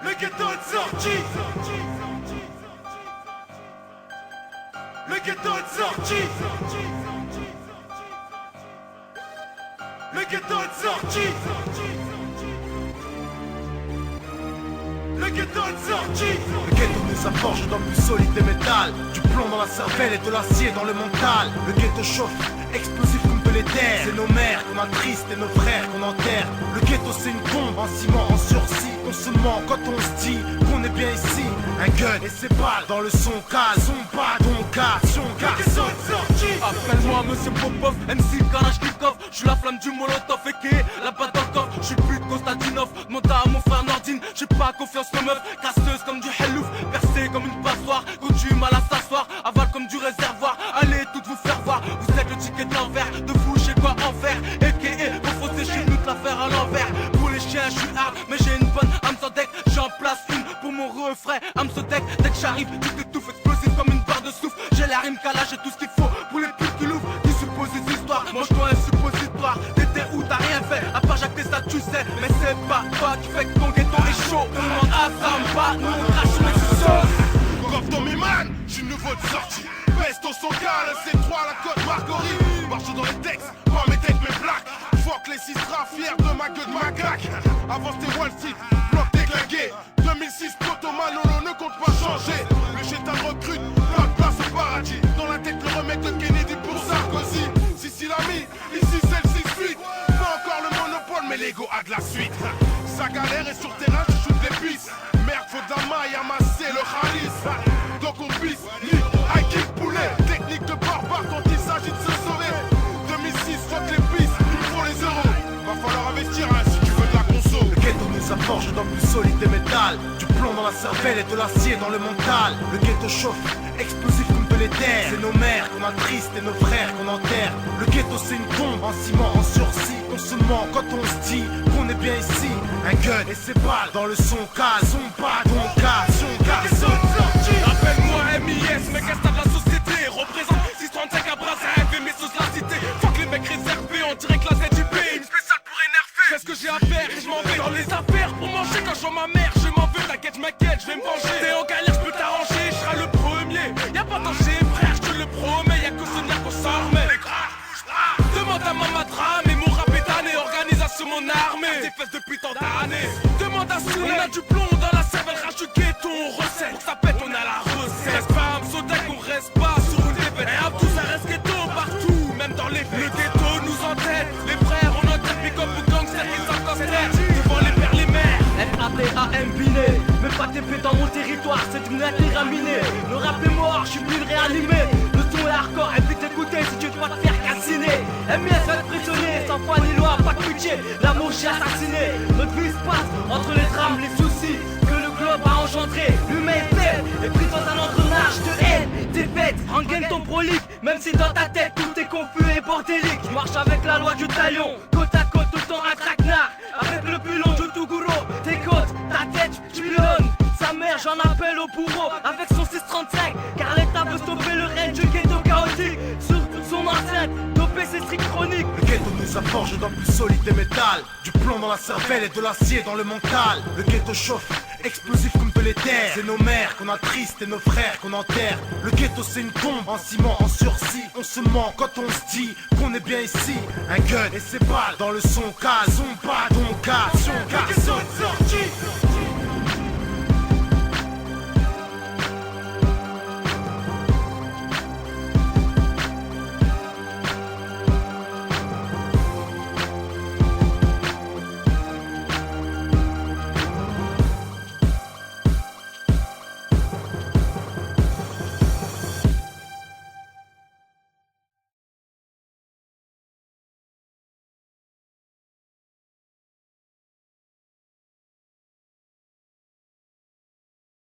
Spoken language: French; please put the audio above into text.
Le ghetto est sorti. Le ghetto est sorti. Le ghetto est sorti. Le ghetto est sorti. Le ghetto nous a forgé dans le plus solide des métals. Du plomb dans la cervelle et de l'acier dans le mental. Le ghetto chauffe, explosif comme de l'éther. C'est nos mères qu'on attriste et nos frères qu'on enterre. Le ghetto c'est une bombe en ciment, en sursis. On se ment quand on se dit qu'on est bien ici. Un gun et ses balles dans le son calme. Son pas ton cas, son gars. Le ghetto est sorti. Appelle-moi Monsieur Popov, MC Kalachnikov. J'suis la flamme du Molotov et la batte dans le coffre. J'suis le but de Konstantinov, demande à mon frère Nordine. J'ai pas confiance aux meufs, casseuse comme du hellouf, percée comme une passoire, coutume à la s'asseoir, aval comme du réservoir. Allez toutes vous faire voir, vous êtes le ticket de l'envers. De vous j'ai quoi en faire, a.k.a. vous fausser chez nous de la faire à l'envers. Pour les chiens j'suis hard, mais j'ai une bonne âme sans deck. J'en place une pour mon refrain, âme sans deck. Dès que j'arrive, tu t'étouffes, explosif comme une barre de souffle. J'ai la rime calage, j'ai tout ce qu'il faut pour les putes qui l'ouvrent. Qui supposent des histoires, mange-toi un suppositoire. T'étais où t'as rien fait, à part Jacques ça tu sais. Mais c'est pas toi qui fait que ton ghetto est chaud. On demande à Samba, nous on crache mais c'est sauce. Coffre dans mes man, j'suis nouveau de sortie. Peste au son calme, c'est 3 la côte Marguerite. Marche dans les textes, pas mes têtes mes plaques. Fuck les 6 rats, fiers de ma gueule de ma claque. Avant c'était Wall Street, bloc déglingué. 2006, Poto Manolo ne compte pas changer. Le chétan recrute, pas de place au paradis. Dans la tête le remake de Kennedy pour Sarkozy. Sissi l'a mis, ici c'est le 6-8. Pas encore le monopole, mais l'ego a de la suite. Sa galère est sur terrain, je shoot des pistes. Merde, faut de la maille, amasser le khalis. Donc on pisse, high kick poulet. Technique de barbare quand il s'agit de se sauver. 2006, fuck les pistes, il faut les euros. Va falloir investir hein, si tu veux de la conso. Le ghetto nous a forgé dans le plus solide des métals. Du plomb dans la cervelle et de l'acier dans le mental. Le ghetto chauffe, explosif comme de l'éther. C'est nos mères qu'on attriste et nos frères qu'on enterre. Le ghetto c'est une bombe en ciment, en sursis. On se ment quand on se dit qu'on est bien ici. Un gun et ses balles dans le son calme. Son pas ton cas, son gars. Appelle-moi MIS, mec à de la société. Représente 635 à bras à FV, mais sous la cité. Fuck les mecs réservés, on dirait que la ZUP. Une spéciale pour énerver. C'est ce que j'ai à faire et je m'en vais dans les affaires. Pour manger quand je vois ma mère, je m'en veux, t'inquiète, je m'inquiète, je vais me venger. T'es en galère, je peux t'arranger, je serai le premier. Y'a pas danger, frère, je te le promets. Y'a que ce nerf qu'on s'en remet. Demande à Mamadra, mais mon rap est damné. Organisation mon armée, des fesses depuis tant d'années. Demande à Soul, on a du plomb dans la cervelle. Rage du ghetto, on recette. Pour que ça pète, on a la recette. Reste pas un Sodec, on reste pas sur une défaite. Et à tout, ça reste ghetto partout, même dans les faits. Le ghetto nous entête, les frères, on entête. Pick up ou gangster, ils s'encostèrent. Devant les pères, les mères. FATAM biné, mais pas TP dans mon territoire, c'est une latte raminée. Le rap est mort, je suis plus le réanimé. Le son est hardcore, évite d'écouter si tu veux pas te faire calciner. MS va te prisonnier, sans foi ni loi, pas de pitié. L'amour j'ai assassiné, notre vie se passe entre les drames, les soucis que le globe a engendré. L'humain est faible, et pris dans un engrenage de haine, défaite, rengaine ton prolique. Même si dans ta tête tout est confus et bordélique. Je marche avec la loi du talion, côte à côte tout le temps un traquenard. Avec le plus long du Tuguro, tes côtes, ta tête, tu pilonnes. Sa mère, j'en appelle au bourreau avec son 635. Car l'État veut stopper le règne du ghetto chaotique. Sur son enceinte, doper ses strict chroniques. Le ghetto nous a forgé dans le plus solide des métals. Du plomb dans la cervelle et de l'acier dans le mental. Le ghetto chauffe, explosif comme de l'éther. C'est nos mères qu'on attriste et nos frères qu'on enterre. Le ghetto c'est une bombe en ciment, en sursis. On se ment quand on se dit qu'on est bien ici. Un gun et ses balles dans le son calme. Son pas ton cas, son gars. Le ghetto est sorti.